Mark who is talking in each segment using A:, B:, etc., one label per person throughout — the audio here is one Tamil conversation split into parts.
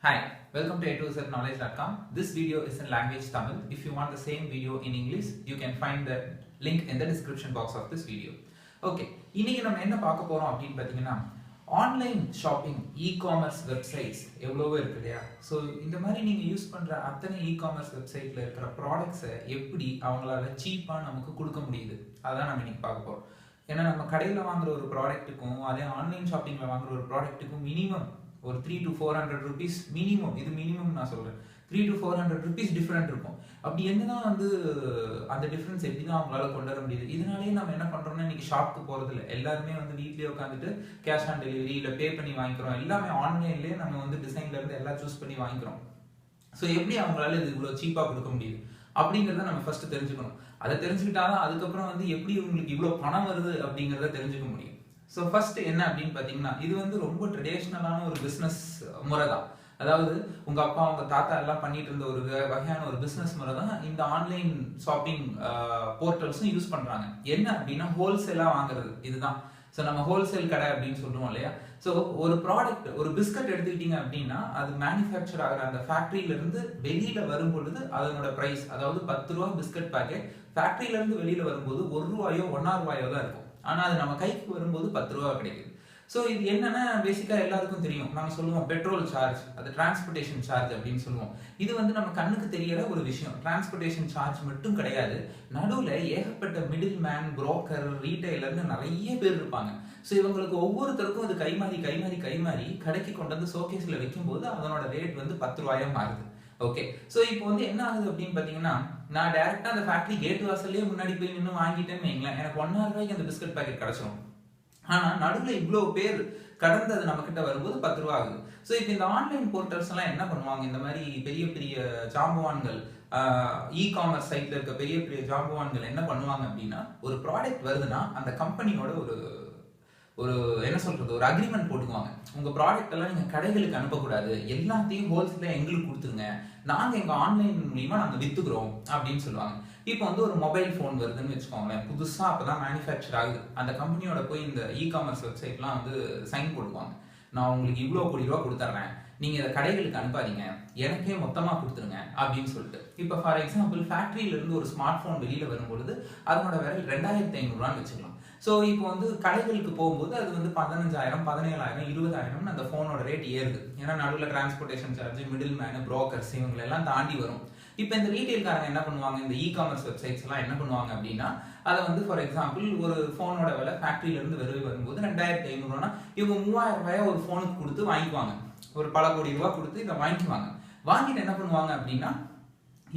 A: Hi, welcome to a2zknowledge.com. This video is in language Tamil. If you want the same video in English, you can find the link in the description box of this video. Okay, இன்னைக்கு நம்ம என்ன பார்க்க போறோம் அப்படின்னு பார்த்தீங்கன்னா ஆன்லைன் ஷாப்பிங் இ-காமர்ஸ் வெப்சைட்ஸ் எவ்வளவோ இருக்கு இல்லையா. ஸோ இந்த மாதிரி நீங்கள் யூஸ் பண்ணுற அத்தனை இ-காமர்ஸ் வெப்சைட்டில் இருக்கிற ப்ராடக்ட்ஸை எப்படி அவங்களால சீப்பாக நமக்கு கொடுக்க முடியுது அதான் நம்ம இன்னைக்கு பார்க்க போகிறோம். ஏன்னா நம்ம கடையில் வாங்குற ஒரு ப்ராடக்ட்டுக்கும் அதே ஆன்லைன் ஷாப்பிங்கில் வாங்குற ஒரு ப்ராடக்ட்டுக்கும் மினிமம் ஒரு 300 to 400 rupees மினிமம், இது மினிமம் நான் சொல்கிறேன், 300 to 400 rupees டிஃப்ரெண்ட் இருக்கும். அப்படி என்னதான் அந்த டிஃப்ரென்ஸ் எப்படி தான் அவங்களால கொண்டு வர முடியுது. இதனாலேயே நம்ம என்ன பண்ணுறோம்னா இன்னைக்கு ஷாப்புக்கு போகிறது இல்லை, எல்லாருமே வீட்லேயே உட்காந்துட்டு கேஷ் ஆன் டெலிவரி இல்லை பே பண்ணி வாங்கிக்கிறோம். எல்லாமே ஆன்லைன்லேயே நம்ம டிசைன்லேருந்து எல்லாம் சூஸ் பண்ணி வாங்கிக்கிறோம். ஸோ எப்படி அவங்களால இது இவ்வளோ சீப்பாக கொடுக்க முடியுது அப்படிங்கிறத நம்ம ஃபர்ஸ்ட் தெரிஞ்சுக்கணும். அதை தெரிஞ்சுக்கிட்டாதான் அதுக்கப்புறம் எப்படி உங்களுக்கு இவ்வளோ பணம் வருது அப்படிங்கிறத தெரிஞ்சுக்க முடியும். ஸோ ஃபர்ஸ்ட் என்ன அப்படின்னு பார்த்தீங்கன்னா இது ரொம்ப ட்ரெடிஷ்னலான ஒரு பிஸ்னஸ் முறை தான். அதாவது உங்க அப்பா உங்க தாத்தா எல்லாம் பண்ணிட்டு இருந்த ஒரு வகையான ஒரு பிசினஸ் முறை தான் இந்த ஆன்லைன் ஷாப்பிங் போர்ட்டல்ஸும் யூஸ் பண்றாங்க. என்ன அப்படின்னா ஹோல்சேலா வாங்குறது இதுதான். ஸோ நம்ம ஹோல்சேல் கடை அப்படின்னு சொல்லுவோம் இல்லையா. ஸோ ஒரு ப்ராடக்ட், ஒரு பிஸ்கட் எடுத்துக்கிட்டீங்க அப்படின்னா அது மேனுஃபேக்சர் ஆகிற அந்த ஃபேக்டரியில இருந்து வெளியில வரும் பொழுது அதனோட பிரைஸ், அதாவது 10 ரூபா பிஸ்கட் பாக்கெட் ஃபேக்டரியில இருந்து வெளியில வரும்போது 1 ரூபாயோ 1.5 ரூபாயோ தான் இருக்கும். ஆனா அது நம்ம கைக்கு வரும்போது 10 ரூபா கிடைக்குது. ஸோ இது என்னன்னா பேசிக்கா எல்லாருக்கும் தெரியும், நாங்க சொல்லுவோம் பெட்ரோல் சார்ஜ், அது டிரான்ஸ்போர்டேஷன் சார்ஜ் அப்படின்னு சொல்லுவோம். இது நம்ம கண்ணுக்கு தெரியற ஒரு விஷயம். டிரான்ஸ்போர்டேஷன் சார்ஜ் மட்டும் கிடையாது, நடுவுல ஏகப்பட்ட மிடில் மேன், புரோக்கர், ரீட்டைலர்னு நிறைய பேர் இருப்பாங்க. ஸோ இவங்களுக்கு ஒவ்வொருத்தருக்கும் அது கைமாறி கடைக்கு கொண்டு வந்து ஷோகேஸ்ல வைக்கும்போது அதனோட ரேட் 10 ரூபாயா மாறுது. ஓகே, ஸோ இப்போ என்ன ஆகுது அப்படின்னு பார்த்தீங்கன்னா, நான் டைரக்டா அந்த ஃபேக்டரி கேட் வாசல்லே முன்னாடி போய் நின்று வாங்கிட்டேன்னு வைங்களேன், எனக்கு 1.5 ரூபாய்க்கு அந்த பிஸ்கட் பாக்கெட் கிடைச்சிடும். ஆனா நடுவில் இவ்வளவு பேர் கடந்து அது நம்ம கிட்ட வரும்போது 10 ரூபா ஆகுது. ஸோ இப்போ இந்த ஆன்லைன் போர்ட்டல்ஸ் எல்லாம் என்ன பண்ணுவாங்க, இந்த மாதிரி பெரிய பெரிய ஜாம்பவான்கள், இ-காமர்ஸ் சைட்ல இருக்க பெரிய பெரிய ஜாம்பவான்கள் என்ன பண்ணுவாங்க அப்படின்னா, ஒரு ப்ராடக்ட் வருதுன்னா அந்த கம்பெனியோட ஒரு என்ன சொல்றது, ஒரு அக்ரிமெண்ட் போட்டுக்குவாங்க. உங்க ப்ராடக்ட் எல்லாம் நீங்க கடைகளுக்கு அனுப்பக்கூடாது, எல்லாத்தையும் ஹோல்சேலா எங்களுக்கு கொடுத்துருங்க, நாங்க எங்க ஆன்லைன் மூலியமா நாங்க வித்துக்கிறோம் அப்படின்னு சொல்லுவாங்க. இப்போ ஒரு மொபைல் போன் வருதுன்னு வச்சுக்கோங்களேன், புதுசா அப்பதான் மேனுஃபேக்சர் ஆகுது. அந்த கம்பெனியோட போய் இந்த இ-காமர்ஸ் வெப்சைட்லாம் சைன் போடுவாங்க. நான் உங்களுக்கு இவ்வளவு கோடி ரூபா கொடுத்துறேன், நீங்க இதை கடைகளுக்கு அனுப்பாதீங்க, எனக்கே மொத்தமா கொடுத்துருங்க அப்படின்னு சொல்லிட்டு. இப்போ ஃபார் எக்ஸாம்பிள் ஃபேக்டரியில இருந்து ஒரு ஸ்மார்ட் போன் வெளியில வரும்பொழுது அதனோட விலை 2500 ரூபான்னு வச்சுக்கலாம். ஸோ இப்போ கடைகளுக்கு போகும்போது அது 15,000, 17,000, 20,000 அந்த போனோட ரேட் ஏறுது. ஏன்னா நடுவில் transportation charge, middle menu, brokers இவங்களை எல்லாம் தாண்டி வரும். இப்போ இந்த ரீட்டைல்காரங்க என்ன பண்ணுவாங்க, இந்த இ-காமர்ஸ் வெப்சைட்ஸ் எல்லாம் என்ன பண்ணுவாங்க அப்படின்னா, அதை ஃபார் எக்ஸாம்பிள் ஒரு போனோட விலை ஃபேக்டரியில இருந்து வரும்போது 2500 ரூபானா இவங்க 3000 ரூபாயா ஒரு போனுக்கு கொடுத்து வாங்கிக்குவாங்க. ஒரு பல கோடி ரூபாய் கொடுத்து இதை வாங்கிக்குவாங்க. வாங்கிட்டு என்ன பண்ணுவாங்க அப்படின்னா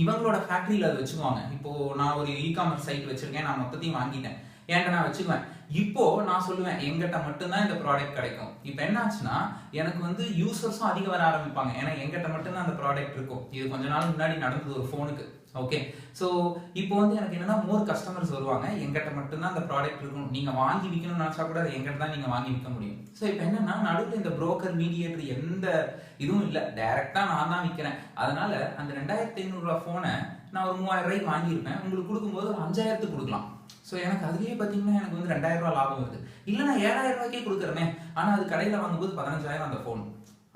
A: இவங்களோட ஃபேக்டரியில அதை வச்சுக்குவாங்க. இப்போ நான் ஒரு இ-காமர்ஸ் சைட் வச்சிருக்கேன், நான் மொத்தத்தையும் வாங்கிட்டேன், என்கிட்ட நான் வச்சுக்குவேன். இப்போ நான் சொல்லுவேன் எங்கிட்ட மட்டும்தான் இந்த ப்ராடக்ட் கிடைக்கும். இப்போ என்ன ஆச்சுன்னா எனக்கு யூசர்ஸும் அதிகம் வர ஆரம்பிப்பாங்க, ஏன்னா எங்கிட்ட மட்டும்தான் அந்த ப்ராடக்ட் இருக்கும். இது கொஞ்ச நாள் முன்னாடி நடந்தது ஒரு போனுக்கு. ஓகே, ஸோ இப்போ எனக்கு என்னன்னா மோர் கஸ்டமர்ஸ் வருவாங்க, எங்கிட்ட மட்டும்தான் அந்த ப்ராடக்ட் இருக்கும், நீங்க வாங்கி விற்கணும்னு நினைச்சா கூட அது எங்கிட்ட தான் நீங்க வாங்கி விற்க முடியும். ஸோ இப்போ என்னன்னா நடுவில் இந்த புரோக்கர், மீடியேட்டர் எந்த இதுவும் இல்லை, டைரக்டா நான் தான் விற்கிறேன். அதனால அந்த 2500 ரூபா போனை நான் ஒரு 3000 ரூபாய்க்கு வாங்கியிருப்பேன், உங்களுக்கு கொடுக்கும்போது ஒரு 5000க்கு கொடுக்கலாம். ஸோ எனக்கு அதுலேயே பார்த்தீங்கன்னா எனக்கு 2000 ரூபா லாபம் வருது. இல்லை நான் 7000 ரூபாய்க்கே கொடுக்குறேனே, ஆனால் அது கடையில் வாங்கும்போது 15,000 அந்த ஃபோன்.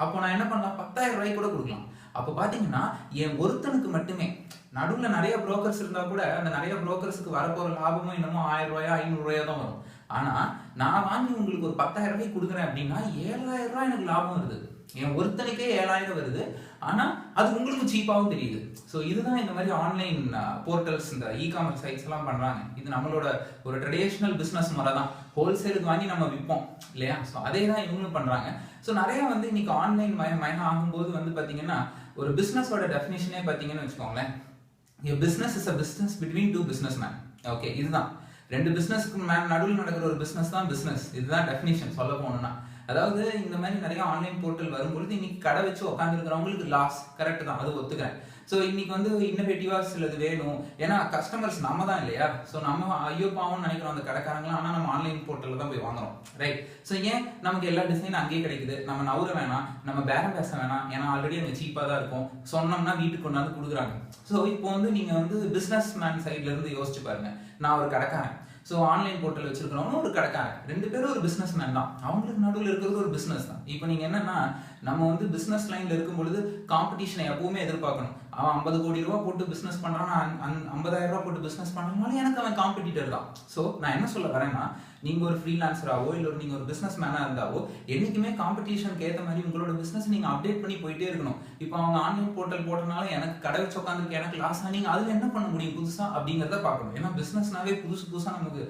A: அப்போ நான் என்ன பண்ணலாம், 10,000 ரூபாய்க்கு கூட கொடுக்கலாம். அப்போ பார்த்தீங்கன்னா என் ஒருத்தனுக்கு மட்டுமே, நடுவில் நிறைய புரோக்கர்ஸ் இருந்தால் கூட அந்த நிறைய புரோக்கர்ஸுக்கு வரப்போகிற லாபமும் என்னமோ 1000 ரூபாயா 500 ரூபாயா தான் வரும். ஆனால் நான் வாங்கி உங்களுக்கு ஒரு 10,000 ரூபாய்க்கு கொடுக்குறேன் அப்படின்னா 7000 ரூபாய் எனக்கு லாபம் வருது. என் ஒருத்தனுக்கே 7000 வருது, ஆனா அது உங்களுக்கு சீப்பாவும் தெரியுது. ஸோ இதுதான் இந்த மாதிரி ஆன்லைன் போர்ட்டல்ஸ், இந்த இ-காமர்ஸ் சைட்ஸ் எல்லாம் பண்றாங்க. இது நம்மளோட ஒரு ட்ரெடிஷனல் பிசினஸ் முறை தான். ஹோல்சேலுக்கு வாங்கி நம்ம விற்போம் இல்லையா. ஸோ அதே தான் இவங்களும் பண்றாங்க. ஸோ நிறைய இன்னைக்கு ஆன்லைன் மயம் ஆகும்போது பாத்தீங்கன்னா ஒரு பிசினஸோட டெஃபினேஷனே பாத்தீங்கன்னு வச்சுக்கோங்களேன், business is a business between two business man. Okay, இதுதான் ரெண்டு பிசினஸ்க்கு மேன் நடுவில் நடக்கிற ஒரு பிசினஸ் தான் பிசினஸ். இதுதான் டெஃபினேஷன் சொல்ல போனோம்னா. அதாவது இந்த மாதிரி நிறைய ஆன்லைன் போர்ட்டல் வரும்பொழுது இன்னைக்கு கடை வச்சு உட்காந்துருக்கிறவங்களுக்கு லாஸ், கரெக்ட் தான், அது ஒத்துக்கிறேன். ஸோ இன்னைக்கு இன்னோவேட்டிவா சிலது வேணும், ஏன்னா கஸ்டமர்ஸ் நம்ம தான் இல்லையா. ஸோ நம்ம ஐயோ பாவம்னு நினைக்கிறோம் அந்த கடைக்காரங்களாம், ஆனால் நம்ம ஆன்லைன் போர்ட்டலில் தான் போய் வாங்குறோம், ரைட். ஸோ ஏன் நமக்கு எல்லா டிசைன் அங்கேயே கிடைக்குது, நம்ம நவுற வேணாம், நம்ம பேரம் பேச வேணாம், ஏன்னா ஆல்ரெடி அங்கே சீப்பாக தான் இருக்கும், சொன்னோம்னா வீட்டுக்கு கொண்டாந்து கொடுக்குறாங்க. ஸோ இப்போ நீங்கள் பிஸ்னஸ் மேன் சைட்ல இருந்து யோசிச்சு பாருங்க, நான் ஒரு கடைக்காரன், ஸோ ஆன்லைன் போர்ட்டல் வச்சிருக்கிறவங்க ஒரு கடைக்காரன், ரெண்டு பேரும் ஒரு பிசினஸ் மேன் தான், அவங்களுக்கு நடுவில் இருக்கிறது ஒரு பிசினஸ் தான். இப்போ நீங்க என்னன்னா நம்ம வந்து பிசினஸ் லைன்ல இருக்கும் பொழுது காம்படிஷனை எப்பவுமே எதிர்பார்க்கணும். அவன் 50 கோடி ரூபாய் போட்டு பிசினஸ் பண்றான், 50,000 ரூபாய் போட்டு பிசினஸ் பண்றதுனால எனக்கு அவன் காம்படிட்டர் தான். சோ நான் என்ன சொல்ல வரேன்னா, நீங்க ஒரு ஃப்ரீலான்சராவோ இல்ல நீங்க ஒரு பிசினஸ் மேனா இருந்தாவோ என்னைக்குமே காம்படிஷனுக்கு ஏற்ற மாதிரி உங்களோட பிசினஸ் நீங்க அப்டேட் பண்ணி போயிட்டே இருக்கணும். இப்போ அவங்க ஆன்லைன் போர்ட்டல் போட்டனால எனக்கு கடை வச்சு உட்காந்துருக்கு, எனக்கு லாஸ், நீங்க அதுல என்ன பண்ண முடியும் புதுசா அப்படிங்கறத பார்க்கணும். ஏன்னா பிசினஸ்னாவே புதுசா நமக்கு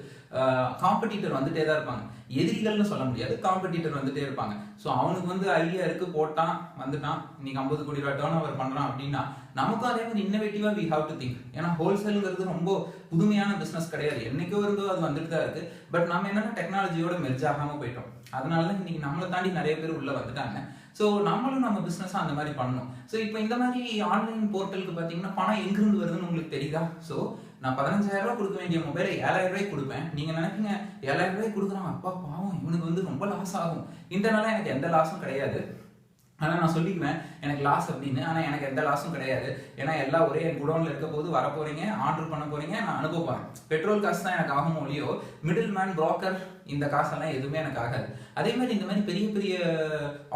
A: காம்படிட்டர் வந்துட்டே தான் இருப்பாங்க. எதிரிகள்னு சொல்ல முடியாது, காம்படிட்டர் வந்துட்டே இருப்பாங்க. ஸோ அவனுக்கு வந்து ஐடியா இருக்கு, போட்டான், வந்துட்டான், இன்னைக்கு 50 கோடி ரூபாய் டர்ன் ஓவர் பண்றான் அப்படின்னா நமக்கும் அதே மாதிரி இன்னோவேட்டிவா வி ஹாவ் டு திங்க். ஏன்னா ஹோல்சேலுங்கிறது ரொம்ப புதுமையான பிசினஸ் கிடையாது, என்னைக்கோ இருந்தோ அது வந்துட்டு தான் இருக்கு. பட் நம்ம என்னன்னா டெக்னாலஜியோட மெர்ஜ் ஆகாம போயிட்டோம். அதனால இன்னைக்கு நம்மளை தாண்டி நிறைய பேர் உள்ள வந்துட்டாங்க. ஸோ நம்மளும் நம்ம பிசினஸ் அந்த மாதிரி பண்ணணும். ஸோ இப்போ இந்த மாதிரி ஆன்லைன் போர்ட்டலுக்கு பார்த்தீங்கன்னா பணம் எங்கிருந்து வருதுன்னு உங்களுக்கு தெரியுதா? ஸோ நான் 15,000 ரூபாய் கொடுக்க வேண்டிய மொபைலை 7,000 ரூபாய்க்கு கொடுப்பேன். நீங்க நினைப்பீங்க 7,000 ரூபாய்க்கு கொடுக்குறான், அப்பா பாவம் இவனுக்கு வந்து ரொம்ப லாஸ் ஆகும். இந்த நாள எனக்கு எந்த லாஸும் கிடையாது. ஆனா நான் சொல்லிக்குவேன் எனக்கு லாஸ் அப்படின்னு. ஆனா எனக்கு எந்த லாஸும் கிடையாது. ஏன்னா எல்லாம் ஒரே என் குடோன்ல இருக்க போது வர போறீங்க, ஆர்டர் பண்ண போறீங்க, நான் அனுப்ப போறேன். பெட்ரோல் காசு தான் எனக்கு ஆகும் ஒழியோ மிடில் மேன், புரோக்கர் இந்த காசெல்லாம் எதுவுமே எனக்கு ஆகாது. அதே மாதிரி இந்த மாதிரி பெரிய பெரிய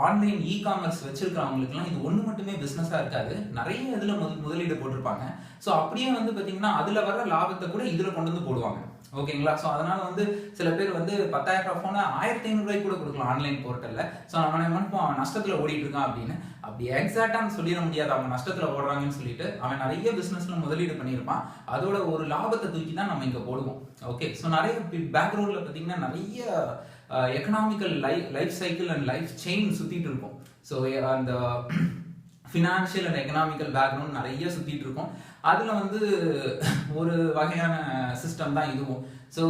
A: ஆன்லைன் இ காமர்ஸ் வச்சிருக்கிறவங்களுக்குலாம் இது ஒண்ணு மட்டுமே பிசினஸா இருக்காது, நிறைய இதுல முதலீடு போட்டிருப்பாங்க. ஸோ அப்படியே வந்து பாத்தீங்கன்னா அதுல வர லாபத்தை கூட இதுல கொண்டு வந்து போடுவாங்க. ஓகேங்களா? ஸோ அதனால வந்து சில பேர் வந்து 10,000 ரூபாய் போன 1,500 ரூபாய்க்கு கூட கொடுக்கலாம் ஆன்லைன் போர்ட்டல்ல. ஸோ நம்ம நினைப்போம் அவன் நஷ்டத்துல ஓடிட்டு இருக்கான் அப்படின்னு. அப்படி எக்ஸாக்டா சொல்லிட முடியாது அவங்க நஷ்டத்துல ஓடுறாங்கன்னு சொல்லிட்டு. அவன் நிறைய பிசினஸ்ல முதலீடு பண்ணியிருப்பான், அதோட ஒரு லாபத்தை தூக்கி தான் நம்ம இங்க போடுவோம். ஓகே, ஸோ நிறைய பேக்ரவுண்ட்ல பாத்தீங்கன்னா நிறைய economical life cycle and life chain சுத்திட்டு இருக்கும். ஸோ அந்த ஃபினான்ஷியல் அண்ட் எக்கனாமிக்கல் பேக்ரவுண்ட் நிறைய சுத்திட்டு இருக்கும். அதுல வந்து ஒரு வகையான சிஸ்டம் தான் இதுவும். ஸோ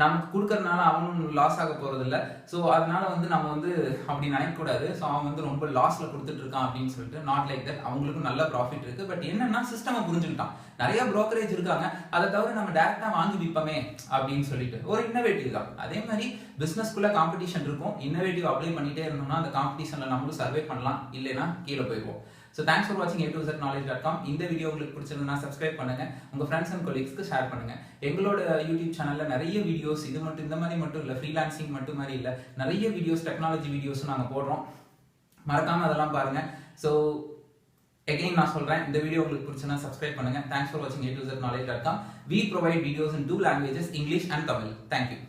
A: நமக்கு கொடுக்கறதுனால அவனும் லாஸ் ஆக போறது இல்லை. ஸோ அதனால வந்து நம்ம வந்து அப்படி நினைக்கக்கூடாது. ஸோ அவன் வந்து ரொம்ப லாஸ்ல கொடுத்துட்டு இருக்கான் அப்படின்னு சொல்லிட்டு நாட் லைக் தட். அவங்களுக்கும் நல்ல ப்ராஃபிட் இருக்கு. பட் என்னன்னா சிஸ்டம் புரிஞ்சுக்கிட்டான். நிறைய புரோக்கரேஜ் இருக்காங்க, அதை தவிர நம்ம டேரக்டா வாங்கி விற்போமே அப்படின்னு சொல்லிட்டு ஒரு இன்னோவேட்டிவ் தான். அதே மாதிரி பிசினஸ்க்குள்ள காம்படிஷன் இருக்கும். இன்னோவேட்டிவ் அப்ளை பண்ணிட்டே இருந்தோம்னா அந்த காம்படிஷன்ல நம்மளும் சர்வே பண்ணலாம், இல்லைன்னா கீழே போயிடுவோம். So thanks for watching a2zknowledge.com. இந்த வீடியோ உங்களுக்கு பிடிச்சிருந்தா சப்ஸ்கிரைப் பண்ணுங்க, உங்க ஃப்ரெண்ட்ஸ் அண்ட் கொலீக்ஸ்க்கு ஷேர் பண்ணுங்க. எங்களோட யூடியூப் சேனல்ல நிறைய வீடியோஸ் இது மட்டும் இந்த மாதிரி மட்டும் இல்ல, ஃப்ரீலான்சிங் மட்டும் மாதிரி இல்ல, நிறைய வீடியோஸ் டெக்னாலஜி வீடியோஸ் நாங்க போடுறோம். மறக்காம அதெல்லாம் பாருங்க. ஸோ again நான் சொல்றேன், இந்த வீடியோ உங்களுக்கு பிடிச்சிருந்தா சப்ஸ்கிரைப் பண்ணுங்க. Thanks for watching a2zknowledge.com. We provide videos in 2 languages, English and Tamil. Thank you.